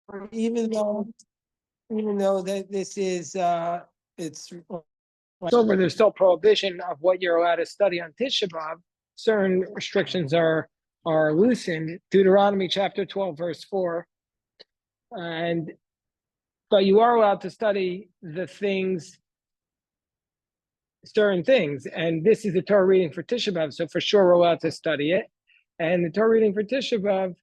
Or even though that this is it's over, there's still prohibition of what you're allowed to study on Tisha B'Av. Certain restrictions are loosened. Deuteronomy chapter 12, verse 4. But you are allowed to study the things, certain things. And this is the Torah reading for Tisha B'Av, so for sure we're allowed to study it. And the Torah reading for Tisha B'Av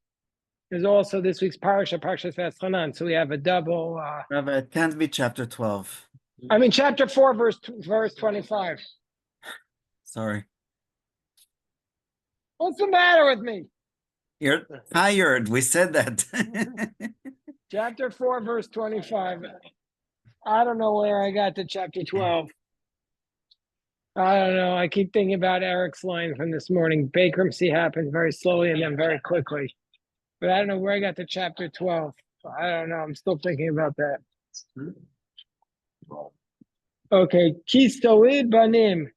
is also this week's Parasha Vaetchanan. So we have a double. Rabbi, it can't be chapter 12. I mean, chapter 4, verse 25. Sorry. What's the matter with me? You're tired. We said that. Chapter 4, verse 25. I don't know where I got to chapter 12. I don't know. I keep thinking about Eric's line from this morning. Bankruptcy happens very slowly and then very quickly. But I don't know where I got to chapter 12. I don't know. I'm still thinking about that. Okay. Kistoid banim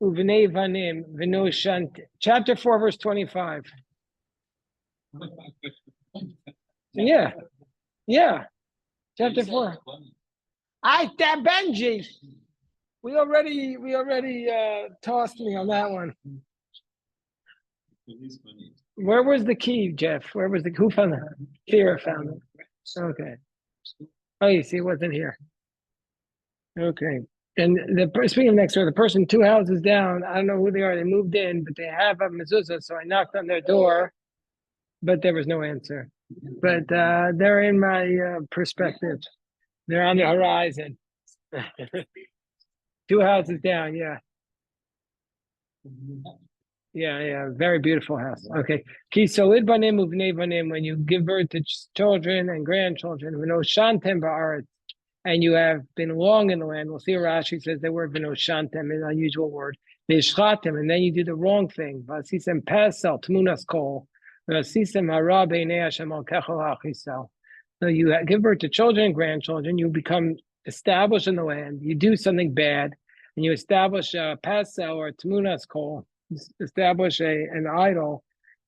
uvnei vanim v'no shant. Chapter 4, verse 25. Yeah. Chapter 4. Benji. We already tossed me on that one. Where was the key, Jeff? Who found it? Kira found it. Okay. Oh, you see, it wasn't here. Okay. And speaking of next door, the person 2 houses down, I don't know who they are. They moved in, but they have a mezuzah, so I knocked on their door, but there was no answer. But they're in my perspective. They're on the horizon. 2 houses down, yeah. Yeah, very beautiful house. Okay. When you give birth to children and grandchildren, and you have been long in the land, we'll see Rashi says the word shantem is an unusual word. And then you do the wrong thing. So you give birth to children and grandchildren, you become established in the land, you do something bad, and you establish a pasel or tmunas kol, establish an idol,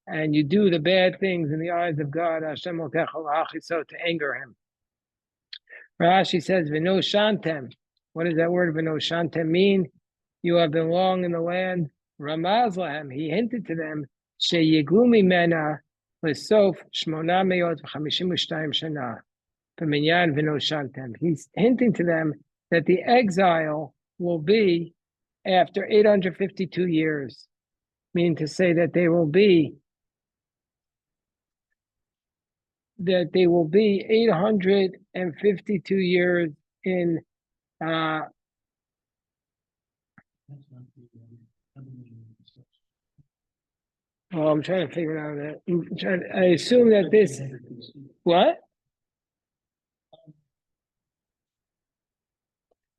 and you do the bad things in the eyes of God, Hashem to anger him. Rashi says, V'no shantem. What does that word V'no shantem mean? You have been long in the land. Ramaz lahem. He hinted to them, Sheyiglu mimena l'sof 852 shana. B'minyan V'no shantem. He's hinting to them that the exile will be after 852 years, meaning to say that they will be 852 years in I'm trying to figure out that. I assume that this what?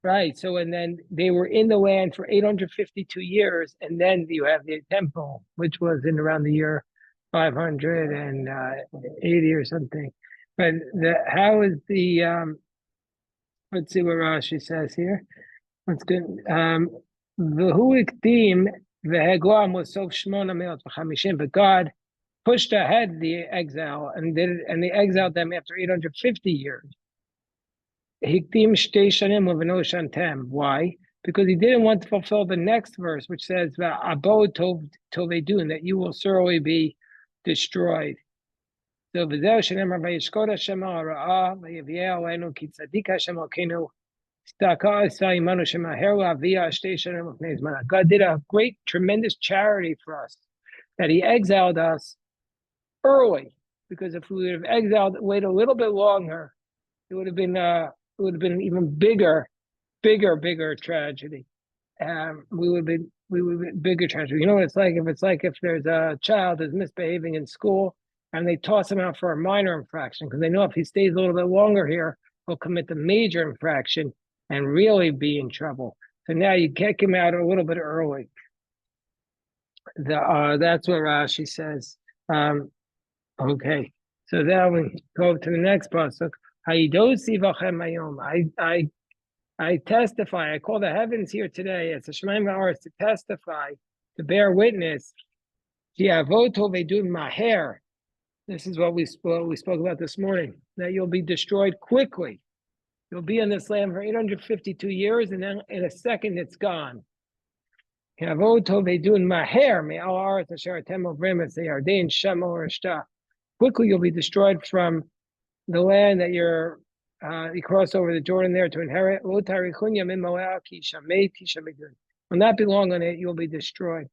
Right. So, and then they were in the land for 852 years, and then you have the temple, which was in around the year 580 or something. But how is the let's see what Rashi says here. That's good. But God pushed ahead the exile and they exiled them after 850 years. Why? Because he didn't want to fulfill the next verse, which says that you will thoroughly be destroyed. So God did a great, tremendous charity for us, that he exiled us early, because if we would have waited a little bit longer, it would have been an even bigger tragedy. We would be bigger tragedy. You know what it's like? If there's a child who's misbehaving in school and they toss him out for a minor infraction, because they know if he stays a little bit longer here, he'll commit the major infraction and really be in trouble. So now you kick him out a little bit early. That's what Rashi says. Okay, so then we go to the next pasuk. I testify. I call the heavens here today as a Shemaim Haaretz to testify, to bear witness. That This is what we spoke about this morning, that you'll be destroyed quickly. You'll be in this land for 852 years, and then in a second it's gone. Quickly you'll be destroyed from the land that you cross over the Jordan there to inherit. Will not be long on it, you'll be destroyed.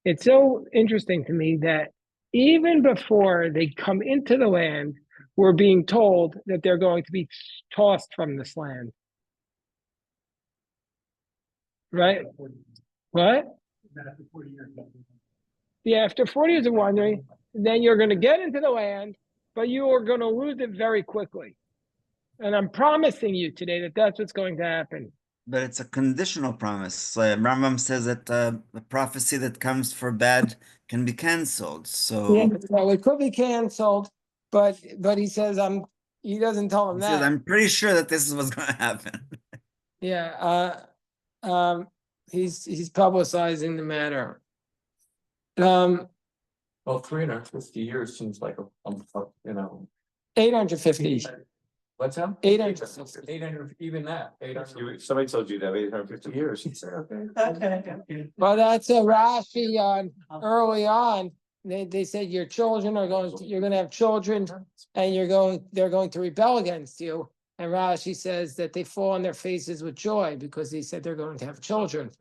It's so interesting to me that even before they come into the land, we're being told that they're going to be tossed from this land. Right? What? Yeah, after 40 years of wandering, then you're going to get into the land, but you are going to lose it very quickly. And I'm promising you today that that's what's going to happen. But it's a conditional promise. Rambam says that the prophecy that comes for bad can be canceled. So yeah, well, it could be canceled, but he says he doesn't tell him that. I'm pretty sure that this is what's going to happen. Yeah, he's publicizing the matter. Well, 350 years seems like 850. What's that? 850. 800, even that. 800. Somebody told you that 850 years. He said, okay. Well, that's a Rashi on early on. They said your children you're going to have children, and they're going to rebel against you. And Rashi says that they fall on their faces with joy because he said they're going to have children,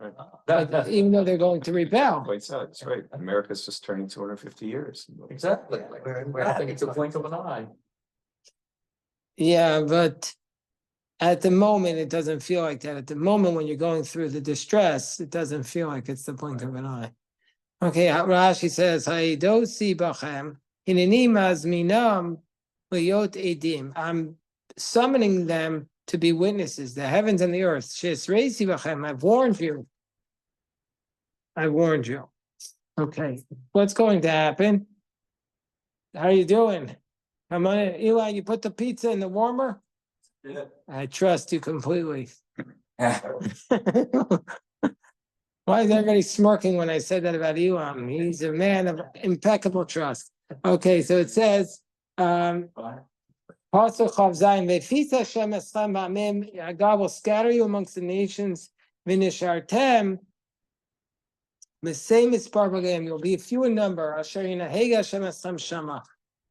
but even though they're going to rebel. Wait, so that's right. America's just turning 250 years. Exactly. I think it's a blink of an eye. Yeah, but at the moment, it doesn't feel like that. At the moment, when you're going through the distress, it doesn't feel like it's the blink of an eye. Okay, Rashi says, "Ha'idosi bachem hineni mazminam liyot edim." I'm summoning them to be witnesses, the heavens and the earth. She'esreisi bachem. I've warned you. I warned you. Okay, what's going to happen? How are you doing? Come on, Eli, you put the pizza in the warmer? Yeah. I trust you completely. Why is everybody smirking when I said that about Elam? He's a man of impeccable trust. Okay, so it says, God will scatter you amongst the nations. You'll be few in number.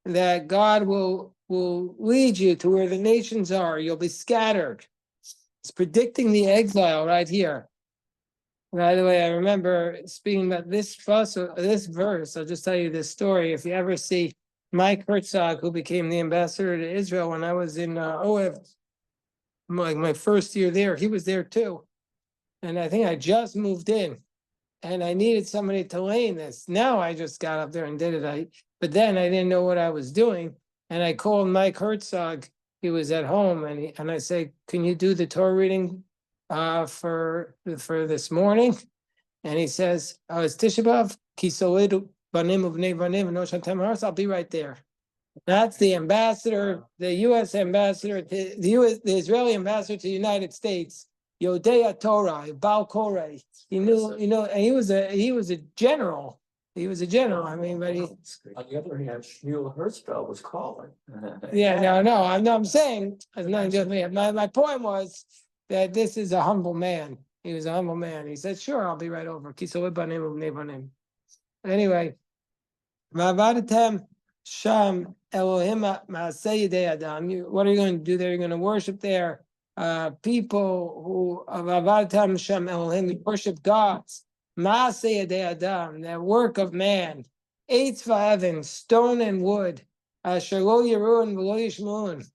That God will lead you to where the nations are. You'll be scattered. It's predicting the exile right here. By the way, I remember speaking about this verse. I'll just tell you this story. If you ever see Mike Herzog, who became the ambassador to Israel when I was in OEV, like my first year there, he was there too. And I think I just moved in. And I needed somebody to lay in this. Now I just got up there and did it. But then I didn't know what I was doing. And I called Mike Herzog. He was at home, and I said, "Can you do the Torah reading for this morning?" And he says, "Oh, it's Tisha Beav. Kisoledu banim uvnei banim no shatem haras." I'll be right there. That's the ambassador, the U.S. ambassador, the Israeli ambassador to the United States. Yodea Torah, Baal Koreh. He knew, and he was a general. He was a general. I mean, but he. On the other hand, Shmuel Herzfeld was calling. Yeah, no. I'm saying it's not just me. My point was that this is a humble man. He was a humble man. He said, "Sure, I'll be right over." Anyway, Vavadatem Sham Elohim Maaseh Yedei Adam. What are you going to do there? You're going to worship there. People who Avavatam Shem Elohim worship gods. Maaseh Yedei Adam, the work of man. Eitz v'aven, stone and wood. Asher lo yirun v'lo yishmun.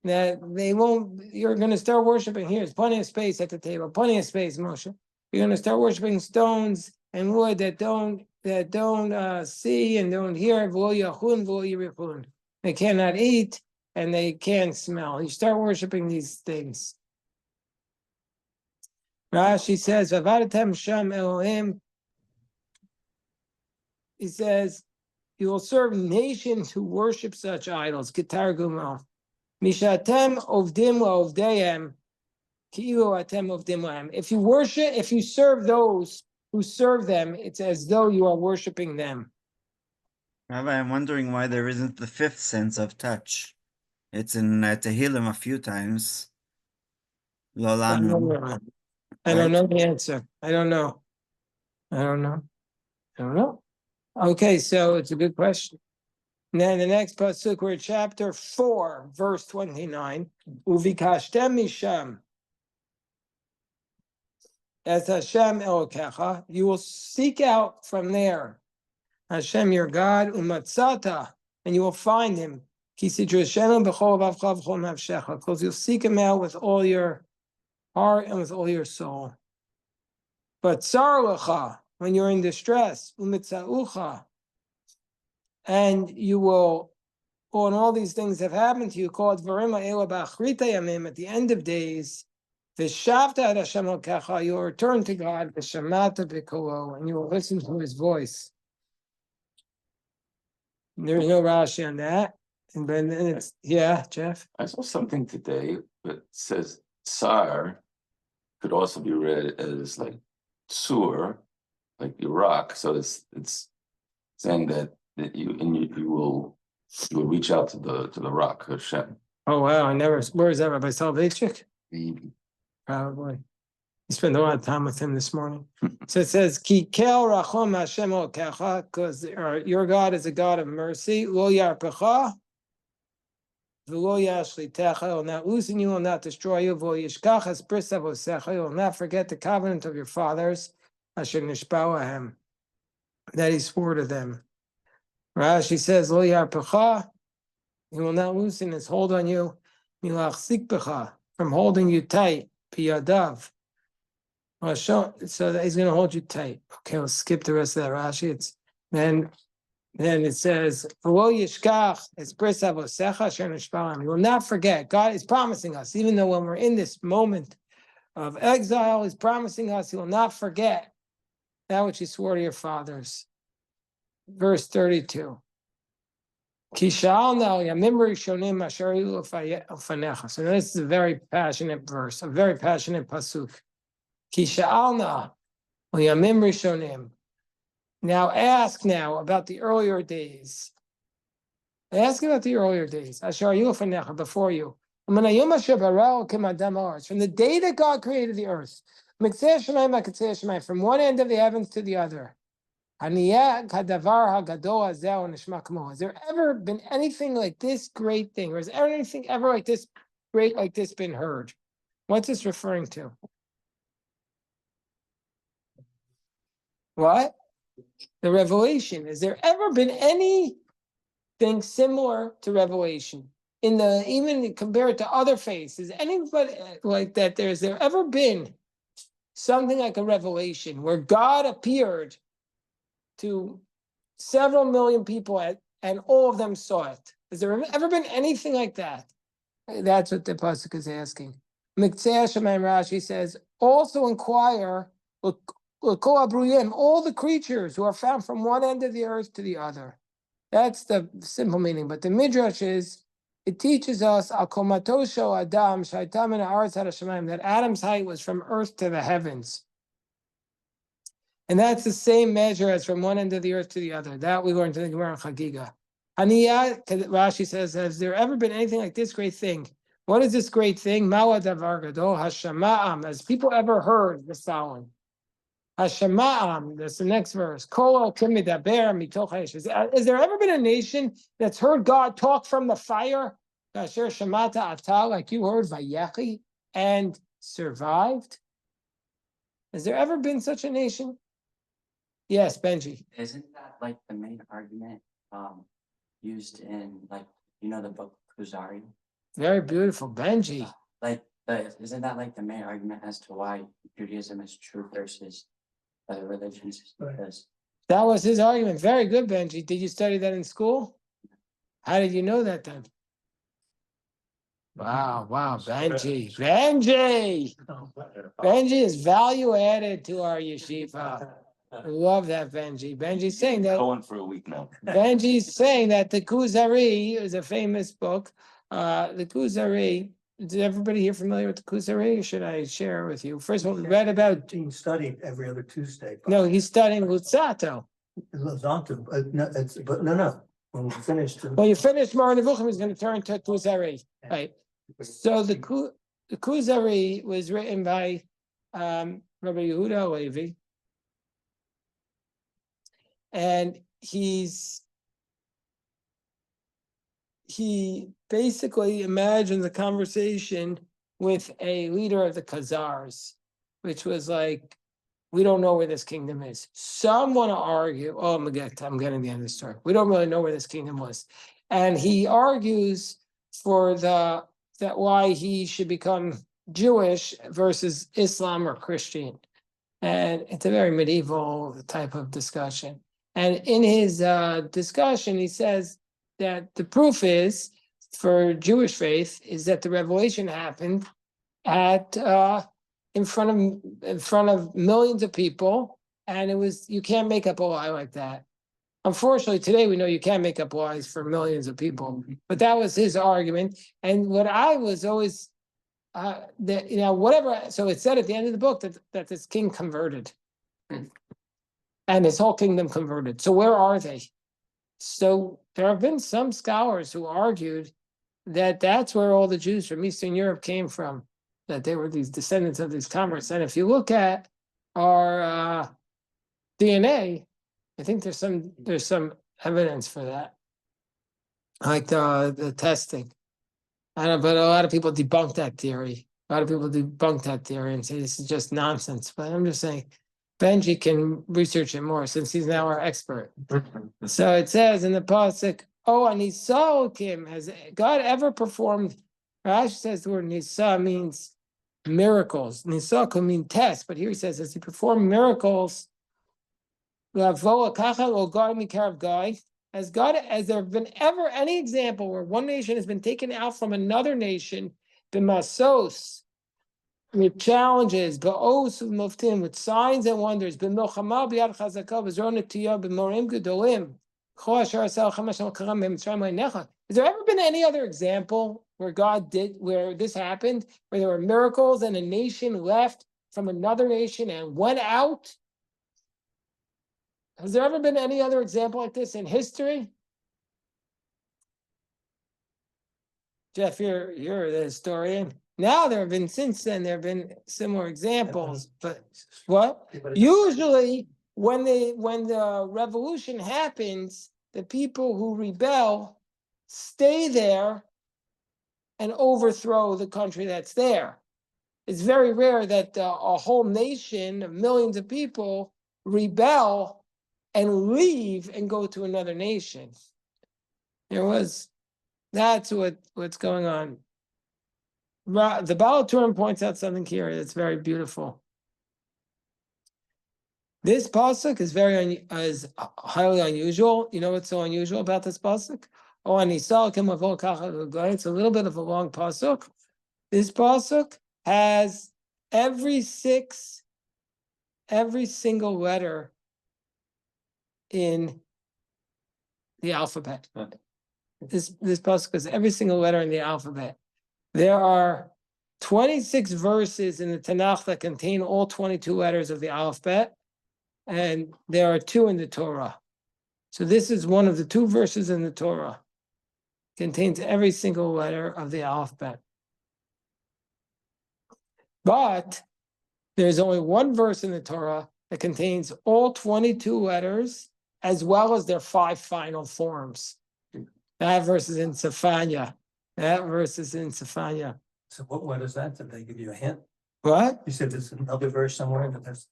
That they won't. You're going to start worshiping here. There's plenty of space at the table. Plenty of space, Moshe. You're going to start worshiping stones and wood that don't see and don't hear. V'lo yachun v'lo yirichun. They cannot eat and they can't smell. You start worshiping these things. Rashi says, "Vavadatem Sham Elohim." He says, "You will serve nations who worship such idols." Ketar Gumel. Mishatem ovdim laovdeim, ki'ilu atem ovdim lahem. If you serve those who serve them, it's as though you are worshiping them. Rabbi, I'm wondering why there isn't the fifth sense of touch. It's in Tehillim a few times. Lo I don't lanu, know. I don't know the answer. I don't know. I don't know. I don't know. Okay, so it's a good question. Now the next pasuk, we're at chapter 4, verse 29. Uvikashtem misham as Hashem Elokecha, you will seek out from there Hashem your God, umatzata, and you will find him. Because you'll seek him out with all your heart and with all your soul. But tsar when you're in distress, umitzaucha, and you will, when all these things have happened to you, called varima ela ba'achrita yamim, at the end of days, v'shavta ad Hashem Elokecha, you will return to God, v'shamata b'kolo, and you will listen to his voice. There's no Rashi on that. And then it's, yeah, Jeff? I saw something today that says Tsar could also be read as like Tsur, like Iraq. So it's saying that you will reach out to the rock, Hashem. Oh wow, where is that, Rabbi Soloveitchik? Maybe. Probably. You spent a lot of time with him this morning. So it says, Ki kel rachom Hashem Elokecha, because your God is a God of mercy. Lo yarpecha, v'lo yashlitecha, he will not loosen you, will not destroy you. V'lo yishkach es bris avosecha, he will not forget the covenant of your fathers, asher nishbau lahem, that he swore to them. Rashi says, Lo yarpecha, he will not loosen his hold on you. Milachzik becha, from holding you tight, piyadav. So that he's going to hold you tight. Okay, we'll skip the rest of that Rashi. It's then it says, "You will not forget." God is promising us, even though when we're in this moment of exile, he's promising us he will not forget that which he swore to your fathers. Verse 32. So this is a very passionate verse, a very passionate pasuk. Now ask about the earlier days. Ask about the earlier days. Before you. From the day that God created the earth. From one end of the heavens to the other. Has there ever been anything like this great thing? Or has anything ever like this great like this been heard? What's this referring to? What? The revelation. Has there ever been anything similar to revelation? Even compared to other faiths, is anybody like that? Has there ever been something like a revelation where God appeared to several million people and all of them saw it? Has there ever been anything like that? That's what the pasuk is asking. Rashi says, also inquire, all the creatures who are found from one end of the earth to the other. That's the simple meaning. But the Midrash it teaches us that Adam's height was from earth to the heavens. And that's the same measure as from one end of the earth to the other. That we learned in the Gemara Chagiga. Rashi says, has there ever been anything like this great thing? What is this great thing? Mawa davar gadol hashama'am. Has people ever heard the following? Hashama'am, that's the next verse. Has there ever been a nation that's heard God talk from the fire? Like you heard Vayechi and survived? Has there ever been such a nation? Yes, Benji. Isn't that like the main argument used in the book Kuzari? Very beautiful, Benji. Isn't that like the main argument as to why Judaism is true versus other religions? Because that was his argument. Very good, Benji. Did you study that in school? How did you know that then? Wow, Benji. Benji is value added to our yeshiva. I love that, Benji. Benji's saying that. Going for a week now. Benji's saying that the Kuzari is a famous book. The Kuzari. Is everybody here familiar with the Kuzari? Or should I share with you? First of all, we read about. Being studied every other Tuesday. No, he's studying Lutzato. It goes on to, no. When we finish. When you finish Mar Nevuchim, it's going to turn to Kuzari, right? So the Kuzari was written by Rabbi Yehuda Levi, and he basically imagines a conversation with a leader of the Khazars, which was like, we don't know where this kingdom is. Some want to argue, I'm getting the end of the story. We don't really know where this kingdom was. And he argues for that why he should become Jewish versus Islam or Christian. And it's a very medieval type of discussion. And in his discussion, he says that the proof is, for Jewish faith, is that the revelation happened at in front of millions of people, and you can't make up a lie like that. Unfortunately, today we know you can't make up lies for millions of people, but that was his argument. And what I was always, whatever. So it said at the end of the book that this king converted, and his whole kingdom converted. So where are they? So there have been some scholars who argued that that's where all the Jews from Eastern Europe came from, that they were these descendants of these converts. And if you look at our DNA, I think there's some evidence for that, like the testing. I don't know, but a lot of people debunk that theory. A lot of people debunk that theory and say this is just nonsense. But I'm just saying, Benji can research it more since he's now our expert. So it says in the pasuk, and Nisa'okim, has God ever performed? Rashi says the word Nisa means miracles. Nisa could mean test, but here he says, as he performed miracles, has there been ever any example where one nation has been taken out from another nation, b'masos, with challenges, ba'os muftim, with signs and wonders, b'milchama b'yad chazaka, b'zor netiyah, b'morim gedolim, is there ever been any other example where this happened, where there were miracles and a nation left from another nation and went out? Has there ever been any other example like this in history? Jeff, you're the historian. Now since then there have been similar examples, but what? Usually when the revolution happens, the people who rebel stay there and overthrow the country that's there. It's very rare that a whole nation of millions of people rebel and leave and go to another nation. That's what's going on. The Baal HaTurim points out something here that's very beautiful. This pasuk is is highly unusual. You know what's so unusual about this pasuk? It's a little bit of a long pasuk. This pasuk has every single letter in the alphabet. This pasuk has every single letter in the alphabet. There are 26 verses in the Tanakh that contain all 22 letters of the alphabet, and there are 2 in the Torah. So this is one of the 2 verses in the Torah. Contains every single letter of the alphabet. But there's only one verse in the Torah that contains all 22 letters as well as their 5 final forms. That verse is in Sephania. So what is that? Did they give you a hint? What? You said there's another verse somewhere that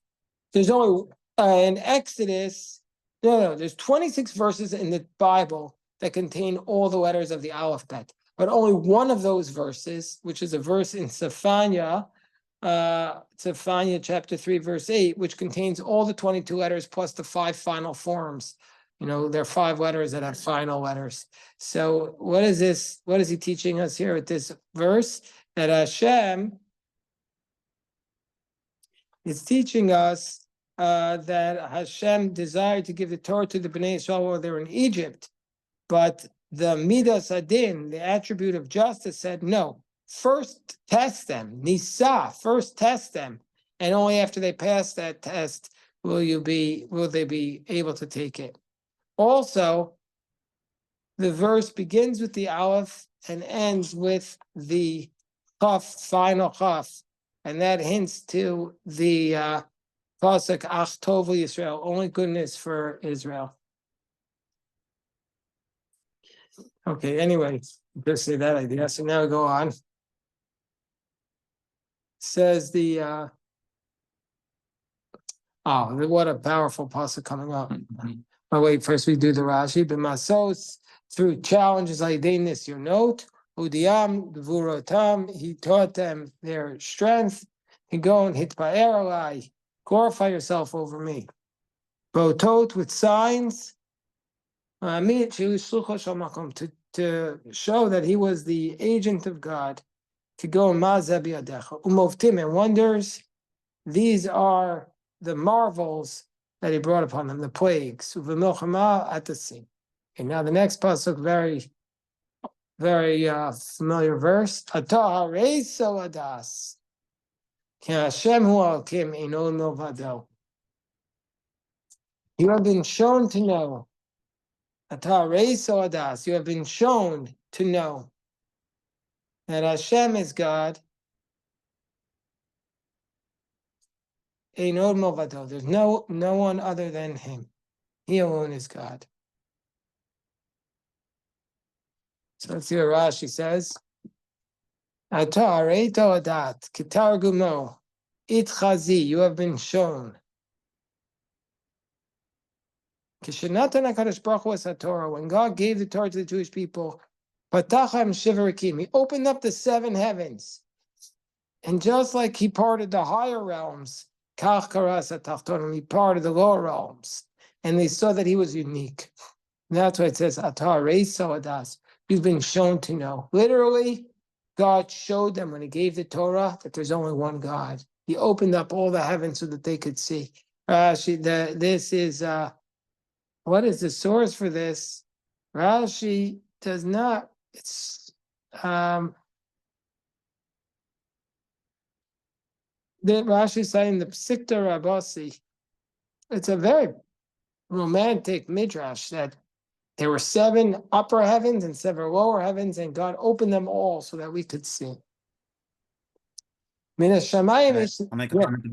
There's only in Exodus. No, there's 26 verses in the Bible that contain all the letters of the alphabet, but only one of those verses, which is a verse in Sephania chapter 3, verse 8, which contains all the 22 letters plus the 5 final forms. There are 5 letters that have final letters. So what is this? What is he teaching us here with this verse? That Hashem is teaching us that Hashem desired to give the Torah to the Bnei Yisrael while they were in Egypt. But the Midas Adin, the attribute of justice, said, no, first test them. Nisa, first test them. And only after they pass that test will they be able to take it? Also, the verse begins with the Aleph and ends with the Chaf, final Chaf, and that hints to the pasuk Ach Tov Yisrael, only goodness for Israel. Okay, anyway, just say that idea. So now we go on. Says the what a powerful pasuk coming up. But wait, first we do the Rashi. B'masos, through challenges like this, your note. Udiam, Vurotam, he taught them their strength. He go and hit by Erelai, glorify yourself over me. Botot with signs. To show that he was the agent of God. To go Umovtim and wonders. These are the marvels that he brought upon them, the plagues. At the sea. And now the next pasuk, very familiar verse. Atah reiso adas. Ki Hashem hu alkim eno milvado. You have been shown to know. Atah reiso adas. You have been shown to know that Hashem is God. Eno milvado. There's no one other than him. He alone is God. So let's see what Rashi says. Atar eito adat kitargumo itchazi. You have been shown. Kishenatan HaKadosh Baruch Hu es Torah. When God gave the Torah to the Jewish people, patacham shivarikim. He opened up the seven heavens, and just like he parted the higher realms, kach karas atachtonim. He parted the lower realms, and they saw that he was unique. And that's why it says atar reiso adas. You've been shown to know. Literally, God showed them when he gave the Torah that there's only one God. He opened up all the heavens so that they could see. This is, what is the source for this? Rashi does not, it's, the Rashi saying the Psikta Rabasi. It's a very romantic midrash that there were seven upper heavens and seven lower heavens, and God opened them all so that we could see. I'll make a comment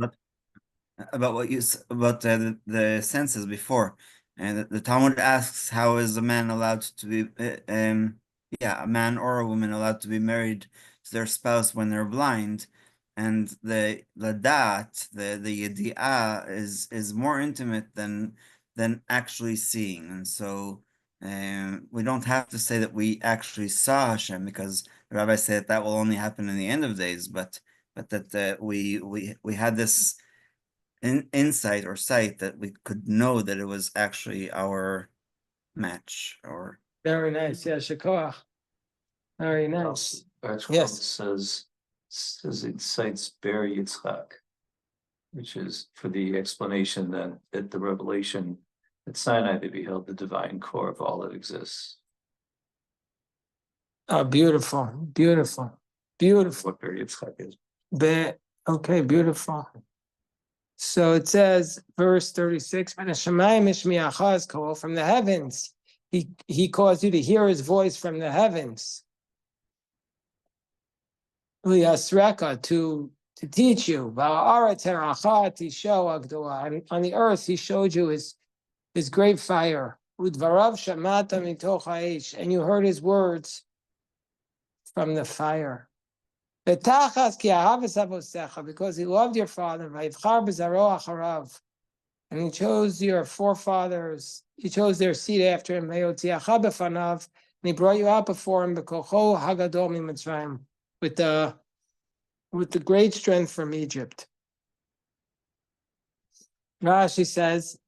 about what you about the senses before, and the Talmud asks, how is a man allowed to be, a man or a woman allowed to be married to their spouse when they're blind? And the ladat, the yedi'ah is more intimate than actually seeing, and so. We don't have to say that we actually saw Hashem, because the rabbi said that will only happen in the end of days, but that we had this insight or sight that we could know that it was actually our match. Or Very nice, yeah, Shakoach. Very nice. Yes. Says it cites Ber Yitzchak, which is for the explanation that at the revelation at Sinai, they beheld the divine core of all that exists. Oh, beautiful, beautiful, beautiful. What Ber Yitzchak is. Okay, beautiful. So it says, verse 36, from the heavens, he caused you to hear his voice from the heavens. To teach you. On the earth, he showed you his great fire. And you heard his words from the fire. Because he loved your father, and he chose your forefathers, he chose their seed after him, and he brought you out before him with the great strength from Egypt. Rashi says,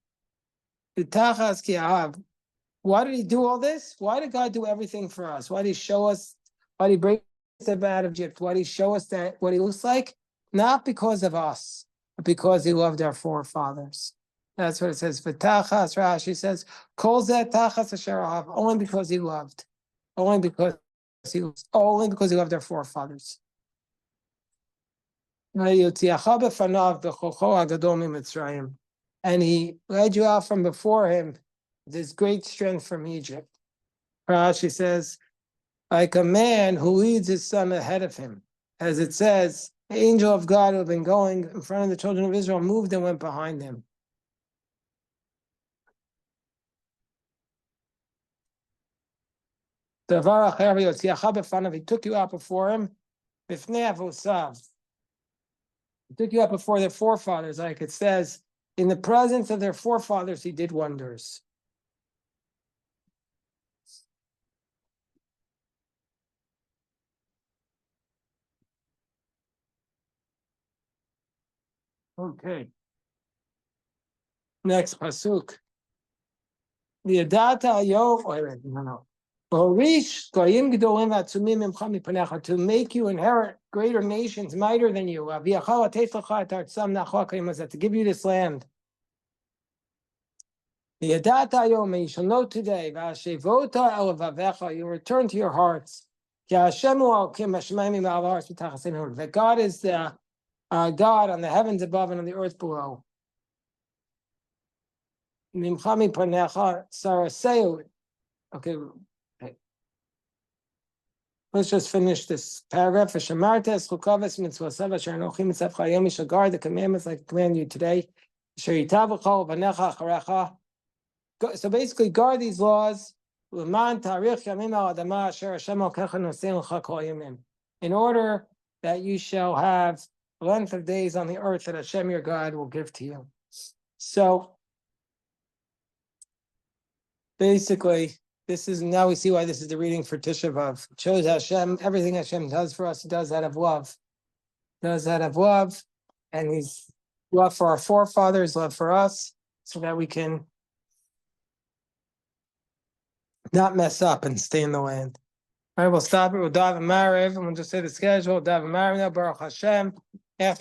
why did he do all this? Why did God do everything for us? Why did he show us? Why did he bring us out of Egypt? Why did he show us that what he looks like? Not because of us, but because he loved our forefathers. That's what it says. V'tachas, Rashi says, kol zeh tachas asher ahav, only because he loved. Only because he loved our forefathers. and he led you out from before him with his great strength from Egypt. Rashi says, like a man who leads his son ahead of him. As it says, the angel of God who had been going in front of the children of Israel moved and went behind him. He took you out before him. He took you out before their forefathers, like it says, in the presence of their forefathers, he did wonders. Okay. Next pasuk. The Adata Yov. No. To make you inherit greater nations, mightier than you. To give you this land. The Adata Yom, you shall know today. You return to your hearts. That God is the God on the heavens above and on the earth below. Okay. Let's just finish this paragraph. Guard the commandments like I command you today. So basically, guard these laws in order that you shall have length of days on the earth that Hashem your God will give to you. So basically, this is, now we see why this is the reading for Tisha Beav. It shows Hashem, everything Hashem does for us, he does out of love. Does out of love, and he's love for our forefathers, love for us, so that we can not mess up and stay in the land. All right, we'll stop it. We'll dive in Mariv, and we'll just say the schedule. Dive in Mariv now, Baruch Hashem. After